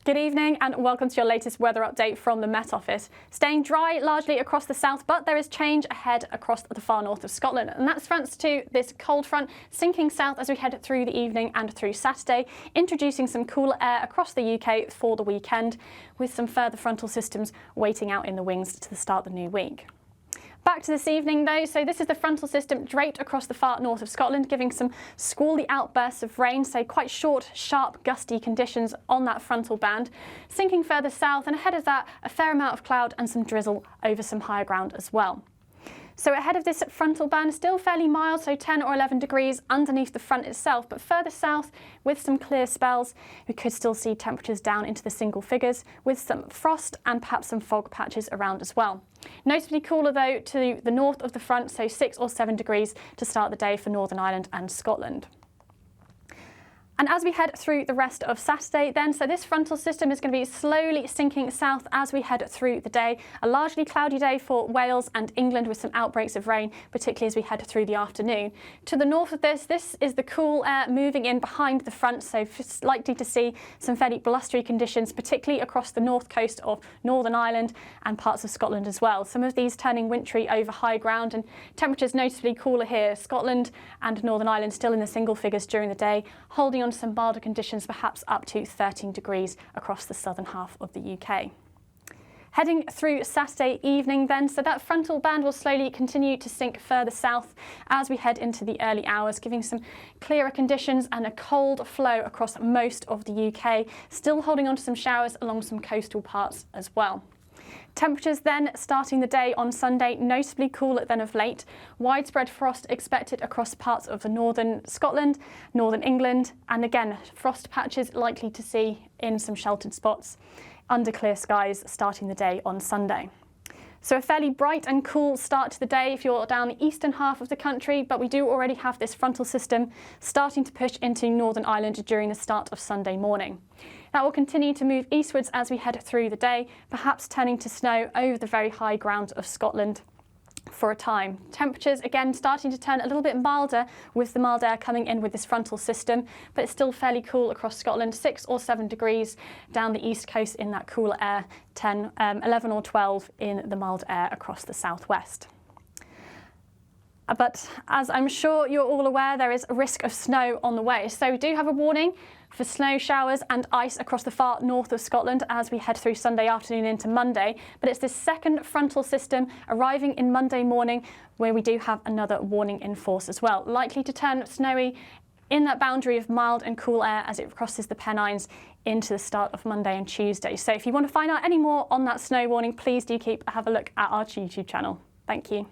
Good evening and welcome to your latest weather update from the Met Office. Staying dry largely across the south, but there is change ahead across the far north of Scotland, and that's thanks to this cold front sinking south as we head through the evening and through Saturday, introducing some cooler air across the UK for the weekend, with some further frontal systems waiting out in the wings to the start of the new week. Back to this evening though, so this is the frontal system draped across the far north of Scotland, giving some squally outbursts of rain, so quite short, sharp, gusty conditions on that frontal band. Sinking further south, and ahead of that, a fair amount of cloud and some drizzle over some higher ground as well. So ahead of this frontal band, still fairly mild, so 10 or 11 degrees underneath the front itself, but further south with some clear spells, we could still see temperatures down into the single figures with some frost and perhaps some fog patches around as well. Notably cooler though to the north of the front, so 6 or 7 degrees to start the day for Northern Ireland and Scotland. And as we head through the rest of Saturday then, so this frontal system is going to be slowly sinking south as we head through the day. A largely cloudy day for Wales and England with some outbreaks of rain, particularly as we head through the afternoon. To the north of this is the cool air moving in behind the front, so likely to see some fairly blustery conditions, particularly across the north coast of Northern Ireland and parts of Scotland as well. Some of these turning wintry over high ground, and temperatures noticeably cooler here. Scotland and Northern Ireland still in the single figures during the day, holding on some milder conditions, perhaps up to 13 degrees across the southern half of the UK. Heading through Saturday evening then, so that frontal band will slowly continue to sink further south as we head into the early hours, giving some clearer conditions and a cold flow across most of the UK, still holding on to some showers along some coastal parts as well. Temperatures then starting the day on Sunday notably cooler than of late. Widespread frost expected across parts of the northern Scotland, northern England, and again frost patches likely to see in some sheltered spots under clear skies starting the day on Sunday. So a fairly bright and cool start to the day if you're down the eastern half of the country, but we do already have this frontal system starting to push into Northern Ireland during the start of Sunday morning. That will continue to move eastwards as we head through the day, perhaps turning to snow over the very high ground of Scotland for a time. Temperatures again starting to turn a little bit milder with the mild air coming in with this frontal system, but it's still fairly cool across Scotland, 6 or 7 degrees down the east coast in that cooler air, 11 or 12 in the mild air across the southwest. But as I'm sure you're all aware, there is a risk of snow on the way. So we do have a warning for snow showers and ice across the far north of Scotland as we head through Sunday afternoon into Monday. But it's this second frontal system arriving in Monday morning where we do have another warning in force as well. Likely to turn snowy in that boundary of mild and cool air as it crosses the Pennines into the start of Monday and Tuesday. So if you want to find out any more on that snow warning, please do have a look at our YouTube channel. Thank you.